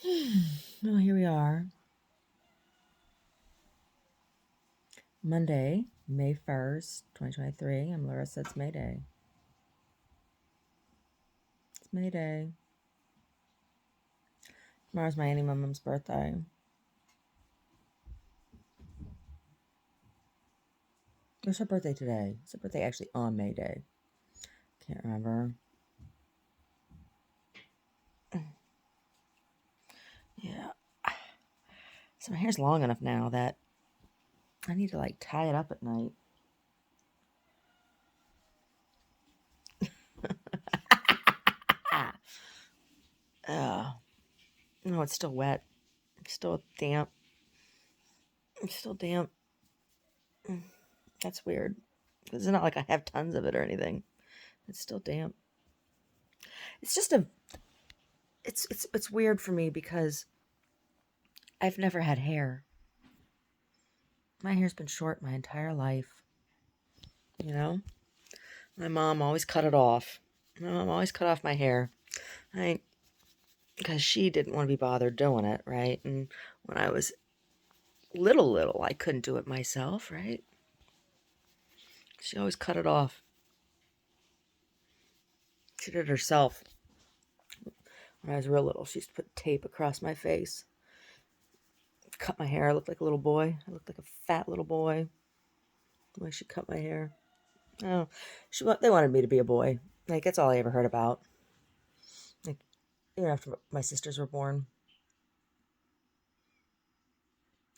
Well, here we are. Monday, May 1st, 2023. I'm Larissa. It's May Day. It's May Day. Tomorrow's my Auntie Mum's birthday. What's her birthday today? It's her birthday actually on May Day. Can't remember. Yeah. So my hair's long enough now that I need to like tie it up at night. Oh, no, it's still wet. It's still damp. It's still damp. That's weird. It's not like I have tons of it or anything. It's still damp. It's just it's weird for me because I've never had hair. My hair's been short my entire life. You know? My mom always cut it off. My mom always cut off my hair. Because she didn't want to be bothered doing it, right? And when I was little, I couldn't do it myself, right? She always cut it off. She did it herself. When I was real little, she used to put tape across my face. Cut my hair. I looked like a little boy. I looked like a fat little boy. The way she cut my hair. Oh, they wanted me to be a boy. Like, that's all I ever heard about. Like, even after my sisters were born.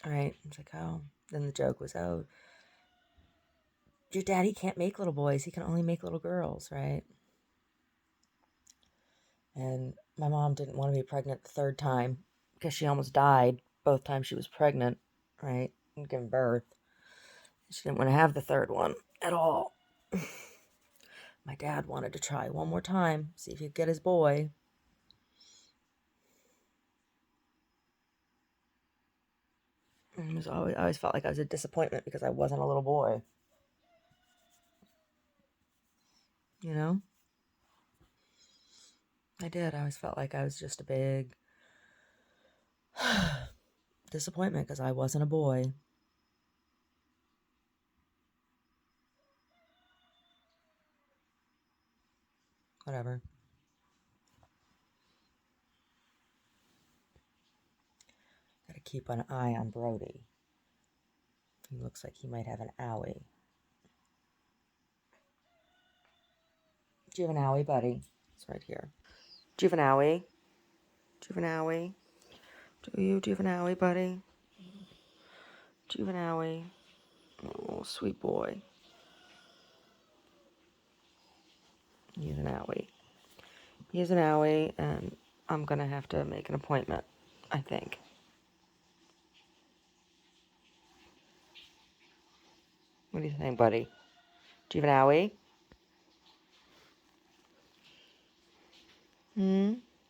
All right. I was like, oh. Then the joke was, oh, your daddy can't make little boys. He can only make little girls, right? And my mom didn't want to be pregnant the third time because she almost died both times she was pregnant, right? And giving birth. She didn't want to have the third one at all. My dad wanted to try one more time, see if he could get his boy. I always felt like I was a disappointment because I wasn't a little boy. You know? I did. I always felt like I was just a big disappointment because I wasn't a boy. Whatever. Gotta keep an eye on Brody. He looks like he might have an owie. Do you have an owie, buddy? It's right here. Do you have an owie? Do you have an owie? Do you have an owie, buddy? Do you have an owie? Oh, sweet boy. He has an owie. He has an owie, and I'm gonna have to make an appointment, I think. What do you think, buddy? Do you have an owie?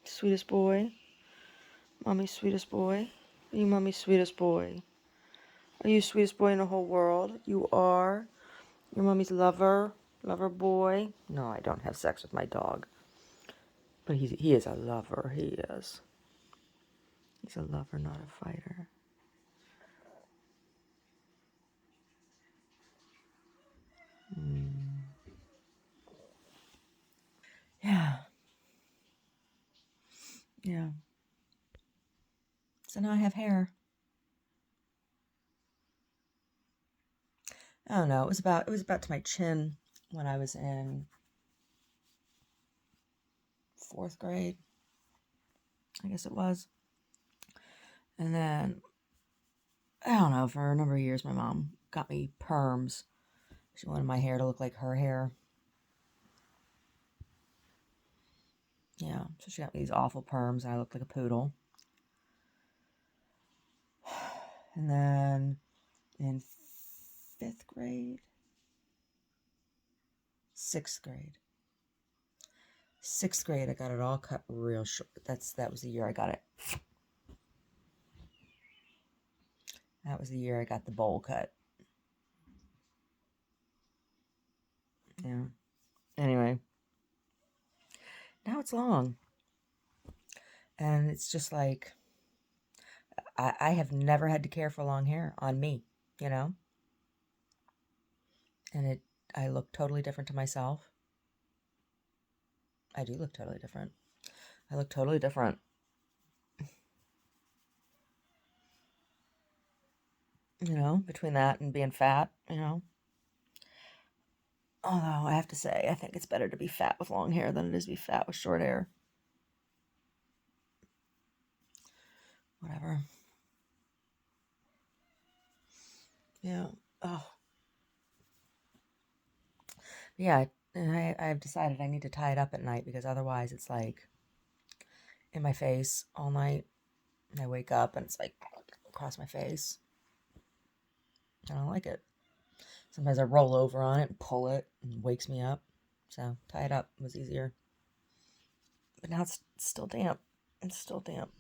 Sweetest boy? Mommy's sweetest boy? Are you mommy's sweetest boy? Are you sweetest boy in the whole world? You are? Your mommy's lover? Lover boy? No, I don't have sex with my dog. But he is a lover. He is. He's a lover, not a fighter. Yeah. Yeah. So now I have hair. I don't know. It was about to my chin when I was in 4th grade. I guess it was. And then I don't know, for a number of years my mom got me perms. She wanted my hair to look like her hair. Yeah, so she got me these awful perms and I looked like a poodle. And then in 5th grade, 6th grade. 6th grade, I got it all cut real short. That was the year I got it. That was the year I got the bowl cut. Yeah. Anyway, now it's long. And it's just like, I have never had to care for long hair on me, you know? And I look totally different to myself. I do look totally different. I look totally different. You know, between that and being fat, you know. Although I have to say, I think it's better to be fat with long hair than it is to be fat with short hair. Whatever. Yeah. Oh. Yeah, and I've decided I need to tie it up at night because otherwise it's like in my face all night. And I wake up and it's like across my face. I don't like it. Sometimes I roll over on it and pull it and it wakes me up. So tie it up was easier. But now it's still damp. It's still damp.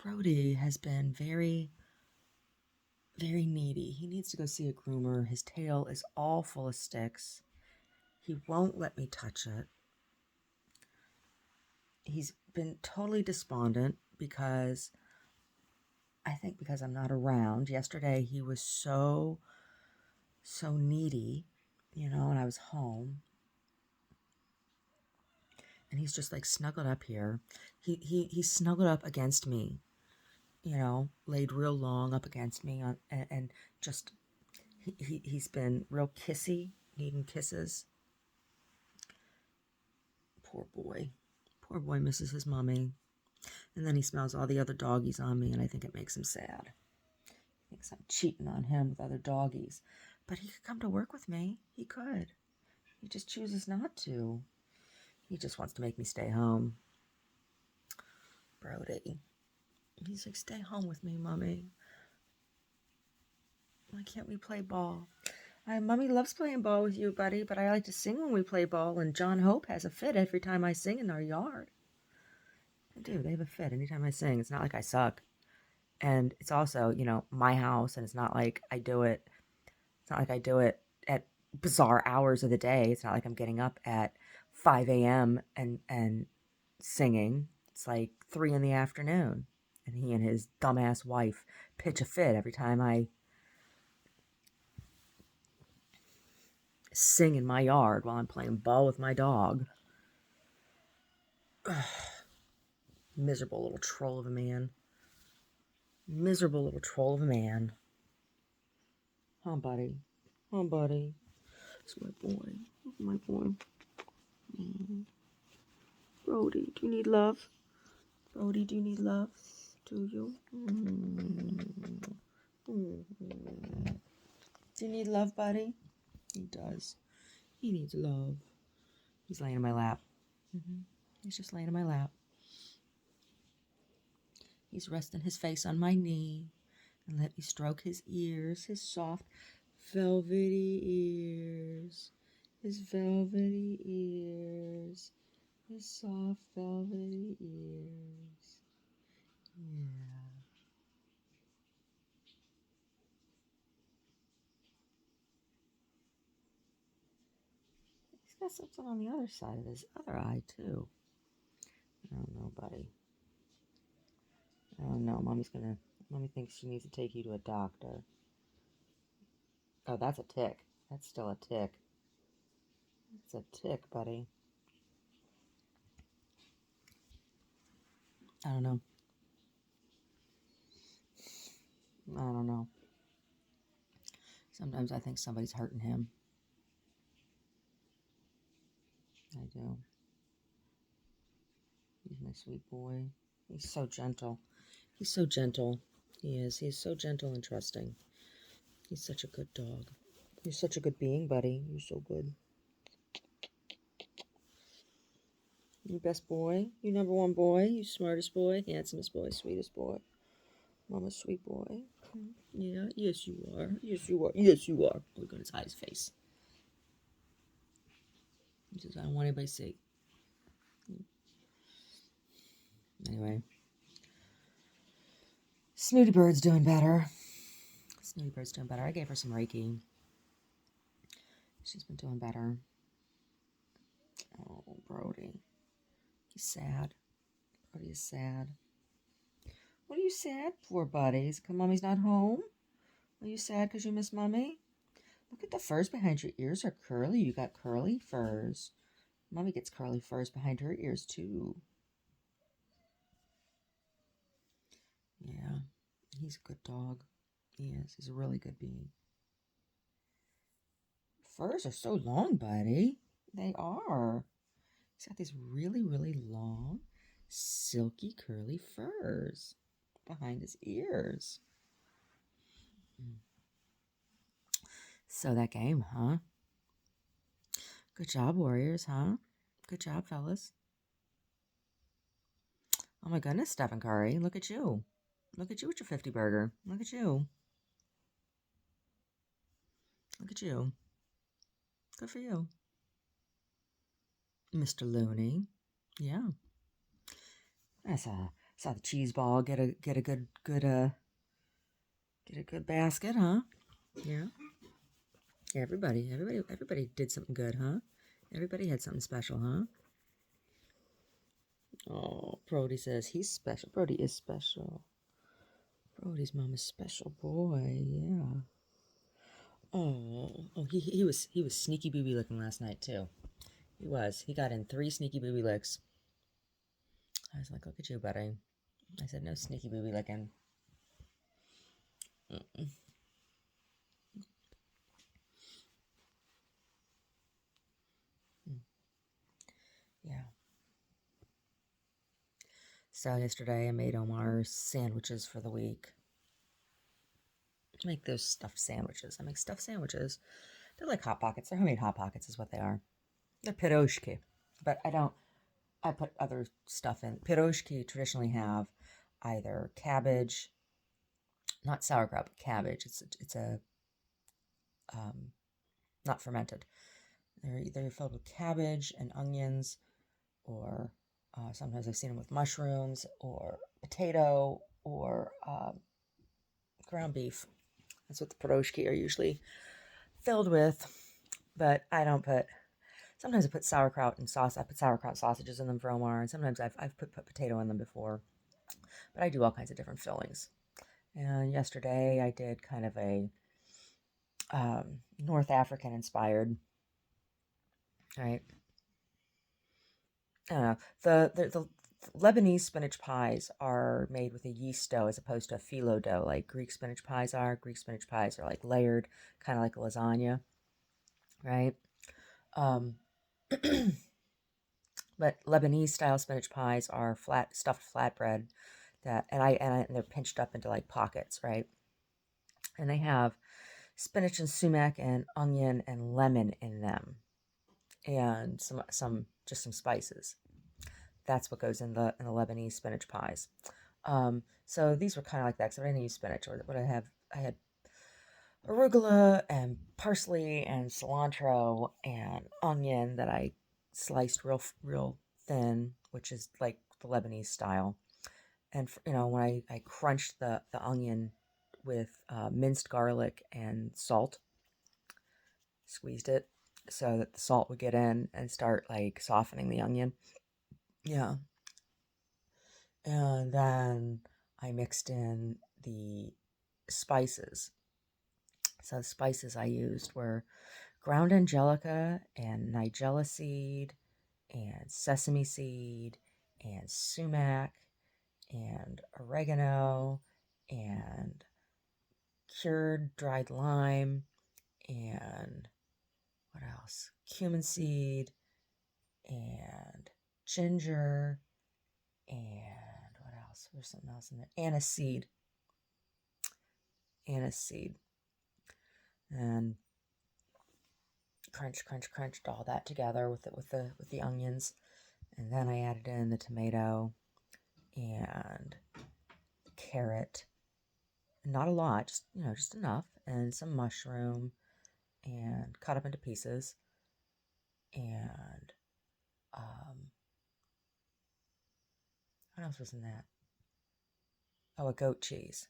Brody has been very, very needy. He needs to go see a groomer. His tail is all full of sticks. He won't let me touch it. He's been totally despondent because I think because I'm not around. Yesterday he was so needy, you know, and I was home. And he's just like snuggled up here. He snuggled up against me, you know, laid real long up against me and just he's been real kissy, needing kisses. Poor boy. Poor boy misses his mommy. And then he smells all the other doggies on me, and I think it makes him sad. He thinks I'm cheating on him with other doggies. But he could come to work with me. He could. He just chooses not to. He just wants to make me stay home. Brody. He's like, stay home with me, Mommy. Why can't we play ball? Mommy loves playing ball with you, buddy, but I like to sing when we play ball, and John Hope has a fit every time I sing in our yard. I do. They have a fit anytime I sing. It's not like I suck. And it's also, you know, my house, and it's not like I do it. It's not like I do it at bizarre hours of the day. It's not like I'm getting up at 5 a.m. and singing. It's like 3 in the afternoon. And he and his dumbass wife pitch a fit every time I sing in my yard while I'm playing ball with my dog. Miserable little troll of a man. Miserable little troll of a man. Huh, buddy? Huh, buddy? It's my boy. My boy. Brody, do you need love? Brody, do you need love? Do you? Do you need love, buddy? He does. He needs love. He's laying in my lap. He's just laying in my lap. He's resting his face on my knee and let me stroke his ears, his soft, velvety ears. His velvety ears. His soft, velvety ears. Yeah. He's got something on the other side of his other eye, too. I don't know, buddy. I don't know. Mommy thinks she needs to take you to a doctor. Oh, that's a tick. That's still a tick. It's a tick, buddy. I don't know. I don't know. Sometimes I think somebody's hurting him. I do. He's my sweet boy. He's so gentle. He's so gentle. He is. He's so gentle and trusting. He's such a good dog. You're such a good being, buddy. You're so good. You best boy. You number one boy. You smartest boy. Handsomest boy. Sweetest boy. Mama's sweet boy. Yeah. Yes, you are. Yes, you are. Yes, you are. We're going to hide his face. He says, I don't want anybody to see. Anyway. Snooty Bird's doing better. Snooty Bird's doing better. I gave her some Reiki. She's been doing better. Oh, Brody. He's sad. Brody is sad. What are you sad for, buddies? Because Mommy's not home? Are you sad because you miss Mommy? Look at the furs behind your ears are curly. You got curly furs. Mommy gets curly furs behind her ears, too. Yeah, he's a good dog. He is. He's a really good being. Furs are so long, buddy. They are. He's got these really, really long, silky, curly furs behind his ears. So that game, huh? Good job, Warriors, huh? Good job, fellas. Oh my goodness, Stephen Curry. Look at you. Look at you with your 50 burger. Look at you. Look at you. Good for you. Mr. Looney. Yeah. I saw the cheese ball get a good basket, huh? Yeah. Everybody did something good, huh? Everybody had something special, huh? Oh, Brody says he's special. Brody is special. Brody's mama's special boy, yeah. Oh, he was sneaky booby looking last night too. He was. He got in 3 sneaky booby licks. I was like, look at you, buddy. I said, no sneaky booby licking. Yeah. So yesterday I made Omar sandwiches for the week. I make those stuffed sandwiches. I make stuffed sandwiches. They're like Hot Pockets. They're homemade Hot Pockets is what they are. They're piroshki. But I put other stuff in. Piroshki traditionally have either cabbage, not sauerkraut, but cabbage. It's a not fermented. They're either filled with cabbage and onions, or sometimes I've seen them with mushrooms or potato or ground beef. That's what the piroshki are usually filled with. But I don't put. Sometimes I put sauerkraut and sauce. I put sauerkraut sausages in them for Omar, and sometimes I've put potato in them before. But I do all kinds of different fillings. And yesterday I did kind of a North African inspired. Right. I don't know. The Lebanese spinach pies are made with a yeast dough as opposed to a phyllo dough like Greek spinach pies are. Greek spinach pies are like layered, kind of like a lasagna, right? Um, but Lebanese style spinach pies are flat stuffed flatbread and they're pinched up into like pockets, right? And they have spinach and sumac and onion and lemon in them, and some spices. That's what goes in the Lebanese spinach pies. So these were kind of like that, except I didn't use spinach. Or what I had arugula and parsley and cilantro and onion that I sliced real thin, which is like the Lebanese style. And when I crunched the onion with minced garlic and salt, squeezed it so that the salt would get in and start like softening the onion. Yeah. And then I mixed in the spices. So the spices I used were ground angelica and nigella seed and sesame seed and sumac and oregano and cured dried lime and what else? Cumin seed and ginger and what else? There's something else in there. Anise seed. And crunched all that together with the onions. And then I added in the tomato and carrot. Not a lot, just enough, and some mushroom, and cut up into pieces. And what else was in that? Oh, a goat cheese,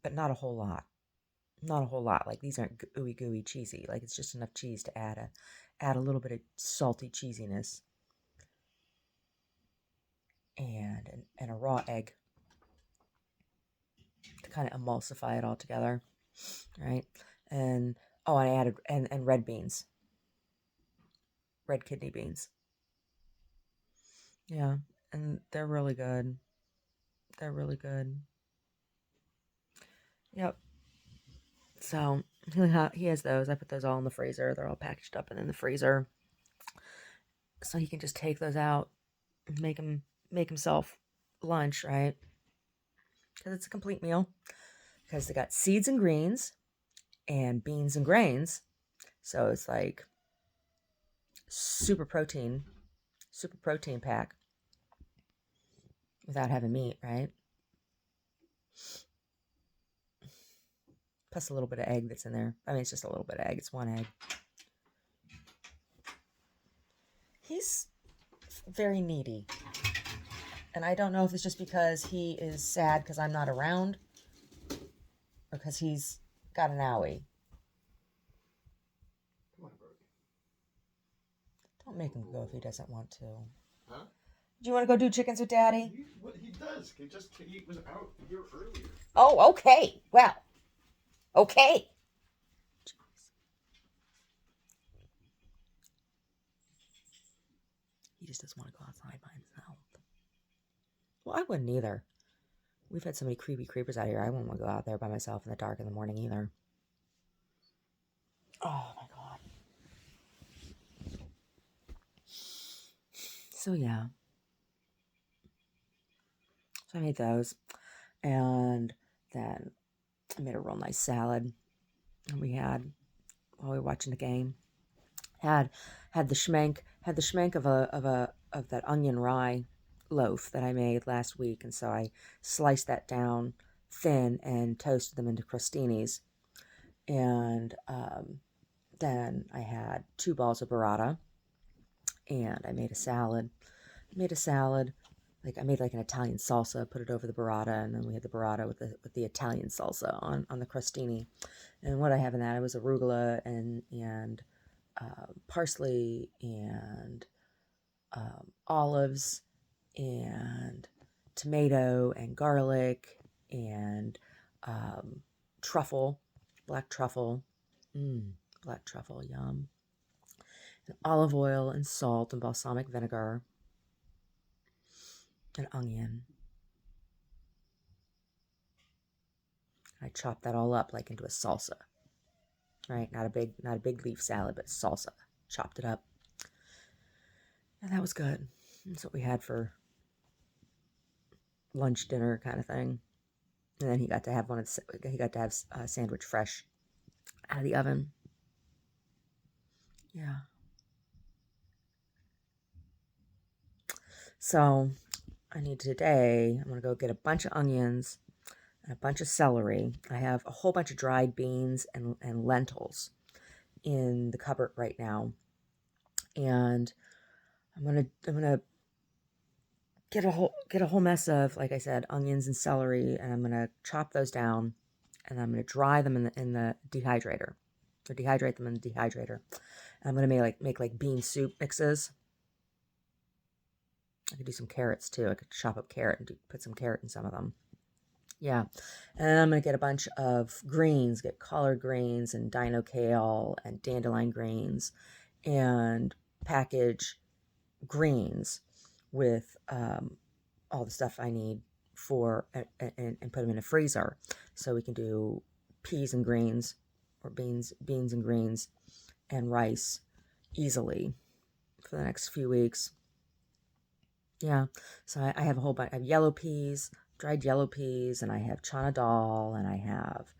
but not a whole lot. Not a whole lot. Like these aren't gooey cheesy. Like it's just enough cheese to add a little bit of salty cheesiness. and a raw egg to kind of emulsify it all together, right? And oh, I added and red beans, red kidney beans. Yeah, and they're really good. They're really good. Yep. So he has those. I put those all in the freezer. They're all packaged up and in the freezer, so he can just take those out and make himself lunch, right? Because it's a complete meal. Because they got seeds and greens and beans and grains, so it's like super protein pack without having meat, right? Plus a little bit of egg that's in there. I mean, it's just a little bit of egg. It's one egg. He's very needy. And I don't know if it's just because he is sad because I'm not around or because he's got an owie. Come on, Brody. Don't make him go if he doesn't want to. Huh? Do you want to go do chickens with Daddy? He does. He was out here earlier. Oh, okay. Well, okay. He just doesn't want to go outside by himself. Well, I wouldn't either. We've had so many creepy creepers out here. I wouldn't want to go out there by myself in the dark in the morning either. Oh my God. So yeah. So I made those. And then I made a real nice salad. And we had, while we were watching the game, had the schmank of that onion rye loaf that I made last week, and so I sliced that down thin and toasted them into crostinis. And then I had 2 balls of burrata, and I made a salad. Like I made like an Italian salsa, put it over the burrata, and then we had the burrata with the Italian salsa on the crostini. And what I have in that, it was arugula and parsley and olives and tomato and garlic and truffle, black truffle, black truffle, yum, and olive oil and salt and balsamic vinegar and onion. I chopped that all up like into a salsa, right? Not a big leaf salad, but salsa. Chopped it up, and that was good. That's what we had for lunch, dinner kind of thing. And then he got to have a sandwich fresh out of the oven. Yeah. So I'm going to go get a bunch of onions and a bunch of celery. I have a whole bunch of dried beans and lentils in the cupboard right now. And I'm gonna get a whole mess of, like I said, onions and celery, and I'm gonna chop those down, and I'm gonna dry them in the dehydrator, or dehydrate them in the dehydrator. And I'm gonna make like bean soup mixes. I could do some carrots too. I could chop up carrot and put some carrot in some of them. Yeah. And then I'm going to get a bunch of greens, get collard greens and dino kale and dandelion greens, and package greens with all the stuff I need for, and put them in a freezer. So we can do peas and greens, or beans and greens and rice easily for the next few weeks. Yeah, so I have a whole bunch. I have yellow peas, dried yellow peas, and I have chana dal, and I have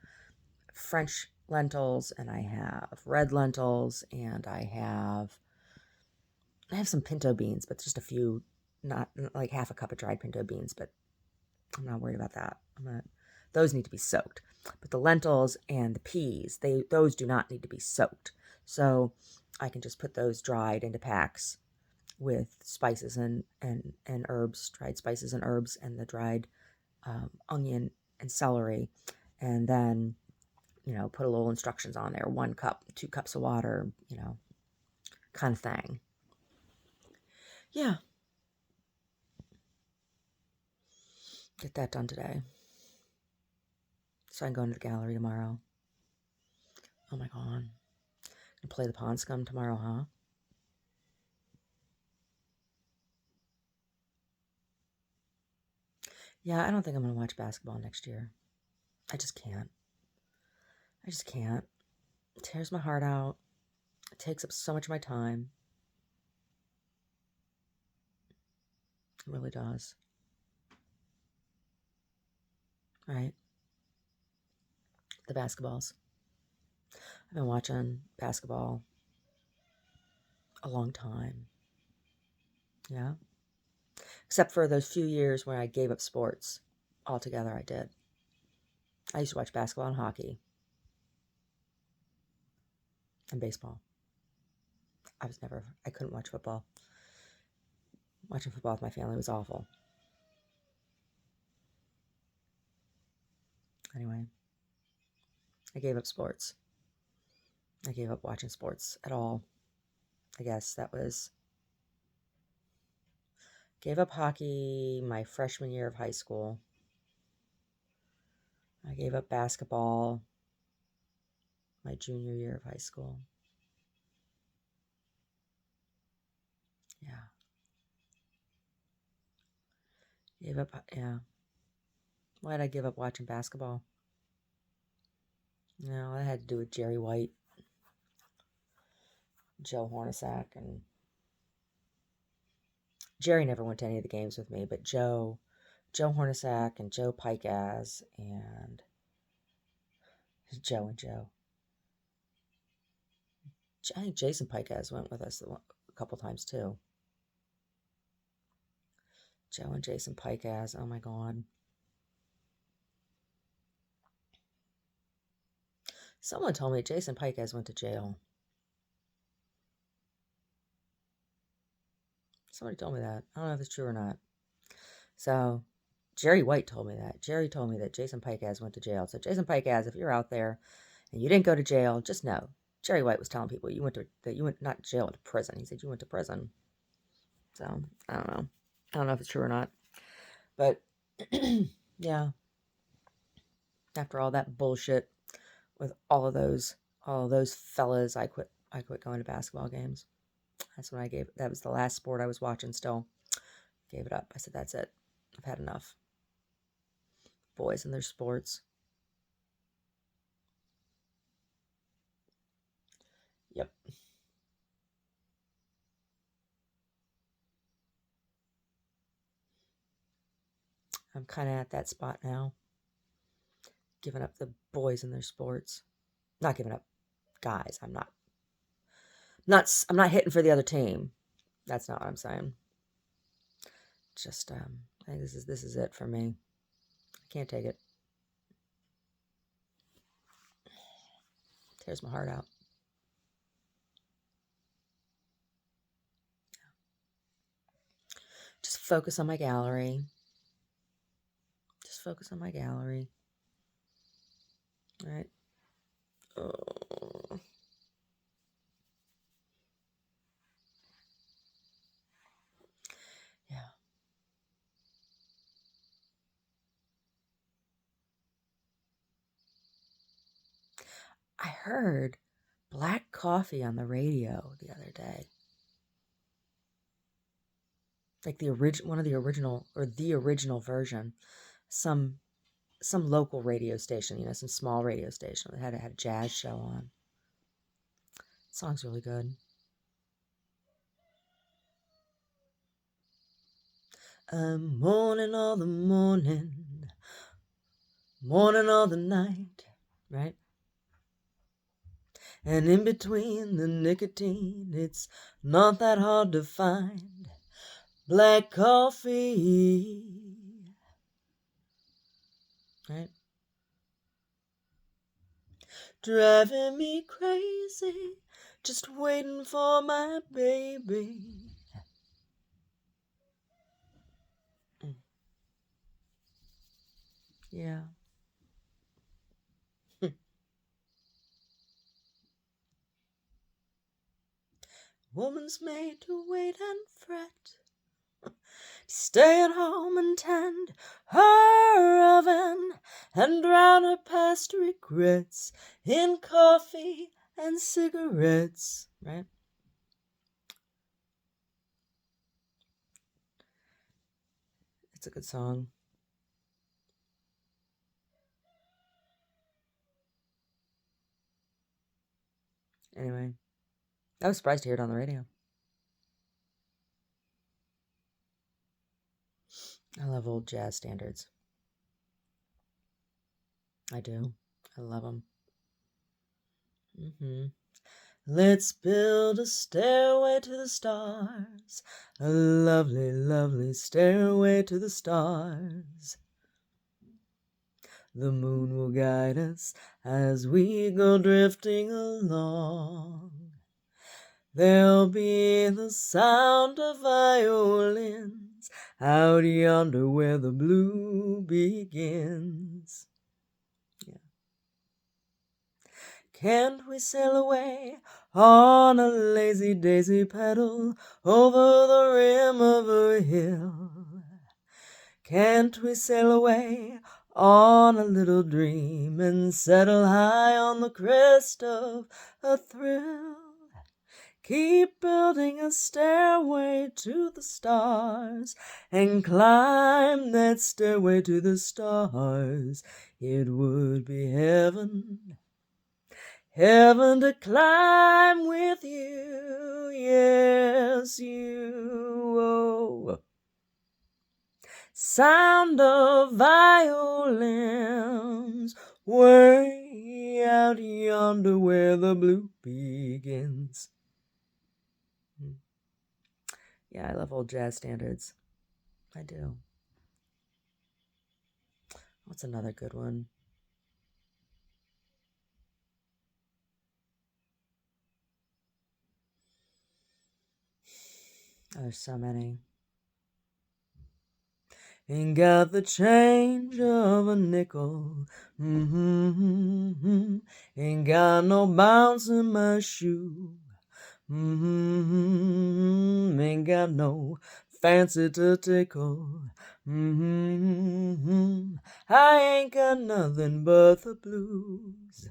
French lentils, and I have red lentils, and I have some pinto beans, but just a few, not like half a cup of dried pinto beans, but I'm not worried about that. Those need to be soaked. But the lentils and the peas, those do not need to be soaked. So I can just put those dried into packs with spices and herbs, dried spices and herbs, and the dried onion and celery, and then, put a little instructions on there: 1 cup, 2 cups of water, kind of thing. Yeah. Get that done today. So I can go into the gallery tomorrow. Oh my God. Gonna play the Pond Scum tomorrow, huh? Yeah, I don't think I'm gonna watch basketball next year. I just can't. I just can't. It tears my heart out. It takes up so much of my time. It really does. Right? The basketballs. I've been watching basketball a long time. Yeah. Except for those few years where I gave up sports altogether, I did. I used to watch basketball and hockey and baseball. I couldn't watch football. Watching football with my family was awful. Anyway, I gave up sports. I gave up watching sports at all. I guess that was... Gave up hockey my freshman year of high school. I gave up basketball my junior year of high school. Yeah. Gave up, yeah. Why did I give up watching basketball? No, that had to do with Jerry White, Joe Hornacek, and Jerry never went to any of the games with me, but Joe Hornacek and Joe Pikaz and Joe and Joe. I think Jason Pikaz went with us a couple times too. Joe and Jason Pikaz, oh my God. Someone told me Jason Pikaz went to jail. Somebody told me that. I don't know if it's true or not. So, Jerry White told me that. Jerry told me that Jason Pikaz went to jail. So, Jason Pikaz, if you're out there and you didn't go to jail, just know Jerry White was telling people you went not to jail, to prison. He said you went to prison. So, I don't know. I don't know if it's true or not. But, yeah. After all that bullshit with all of those fellas, I quit going to basketball games. That's when that was the last sport I was watching still. Gave it up. I said, that's it. I've had enough. Boys and their sports. Yep. I'm kind of at that spot now. Giving up the boys and their sports. Not giving up guys. I'm not hitting for the other team. That's not what I'm saying. Just, I think this is it for me. I can't take it. Tears my heart out. Just focus on my gallery. All right. Oh. Yeah. I heard black coffee on the radio the other day. Like the original version. Some local radio station, some small radio station that had a jazz show on. The song's really good. I'm mourning all the morning, mourning all the night, right? And in between the nicotine, it's not that hard to find black coffee, right? Driving me crazy, just waiting for my baby. Yeah. Woman's made to wait and fret, Stay at home and tend her oven and drown her past regrets in coffee and cigarettes, right? It's a good song. Anyway, I was surprised to hear it on the radio. I love old jazz standards. I do. I love them. Let's build a stairway to the stars, a lovely, lovely stairway to the stars. The moon will guide us as we go drifting along. There'll be the sound of violins out yonder where the blue begins. Yeah. Can't we sail away on a lazy daisy pedal over the rim of a hill? Can't we sail away on a little dream and settle high on the crest of a thrill? Keep building a stairway to the stars and climb that stairway to the stars. It would be heaven, heaven to climb with you, yes, you. Oh. Sound of violins way out yonder where the blue begins. Yeah, I love old jazz standards. I do. What's another good one? Oh, there's so many. Ain't got the change of a nickel. Ain't got no bounce in my shoe. Ain't got no fancy to tickle. I ain't got nothing but the blues.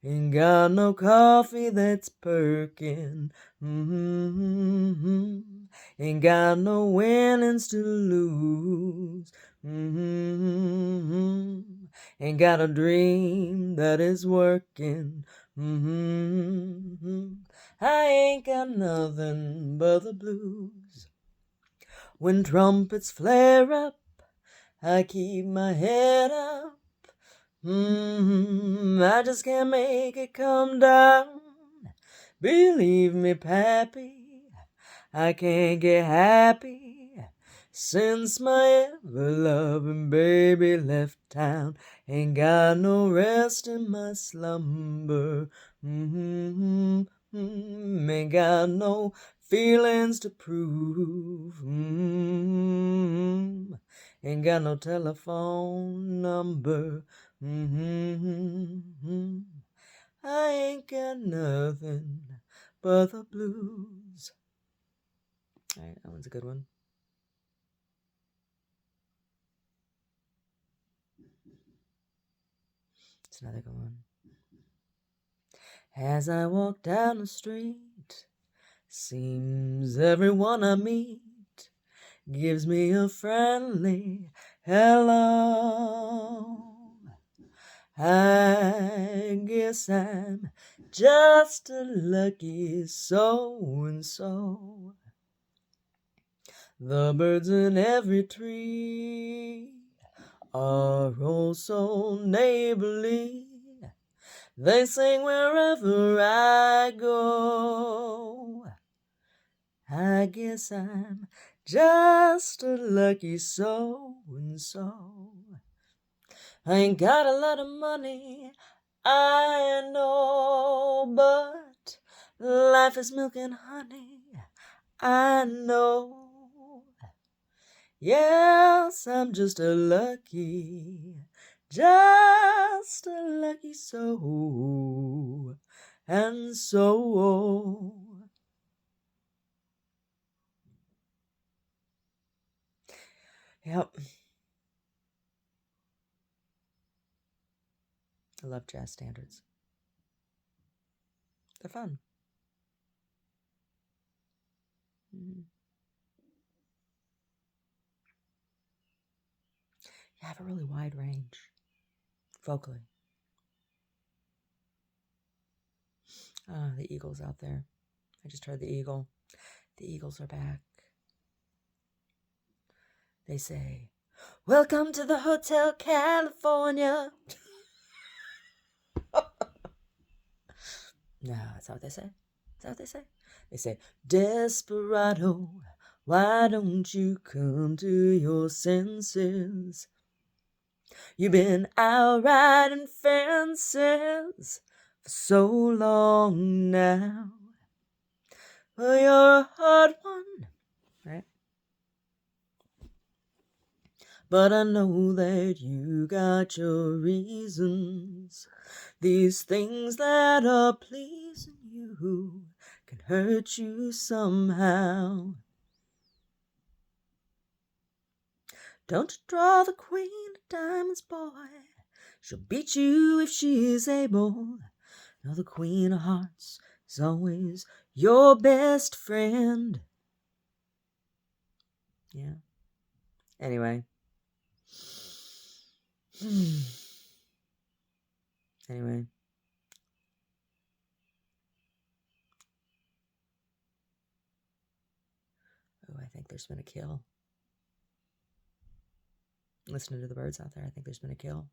Ain't got no coffee that's perkin'. Ain't got no winnings to lose. Ain't got a dream that is working. I ain't got nothing but the blues. When trumpets flare up, I keep my head up. I just can't make it come down. Believe me, Pappy, I can't get happy since my ever-loving baby left town. Ain't got no rest in my slumber. Ain't got no feelings to prove. Ain't got no telephone number. I ain't got nothing but the blues. Alright, that one's a good one. It's another good one. As I walk down the street, seems everyone I meet gives me a friendly hello. I guess I'm just a lucky so-and-so. The birds in every tree are all so neighborly. They sing wherever I go. I guess I'm just a lucky so-and-so. I ain't got a lot of money, I know, but life is milk and honey, I know. Yes, I'm just a lucky so and so. Yep. I love jazz standards. They're fun. Mm. You have a really wide range vocally. Ah, the Eagles out there. I just heard the Eagle. The Eagles are back. They say, "Welcome to the Hotel California." No, that's not what they say. Is that what they say? They say, "Desperado, why don't you come to your senses? You've been out riding fences for so long now. Well, you're a hard one, right? But I know that you got your reasons. These things that are pleasing you can hurt you somehow. Don't you draw the queen of diamonds, boy. She'll beat you if she's able. Now the queen of hearts is always your best friend. Yeah. Anyway. Anyway. Oh, I think there's been a kill. Listening to the birds out there, I think there's been a kill.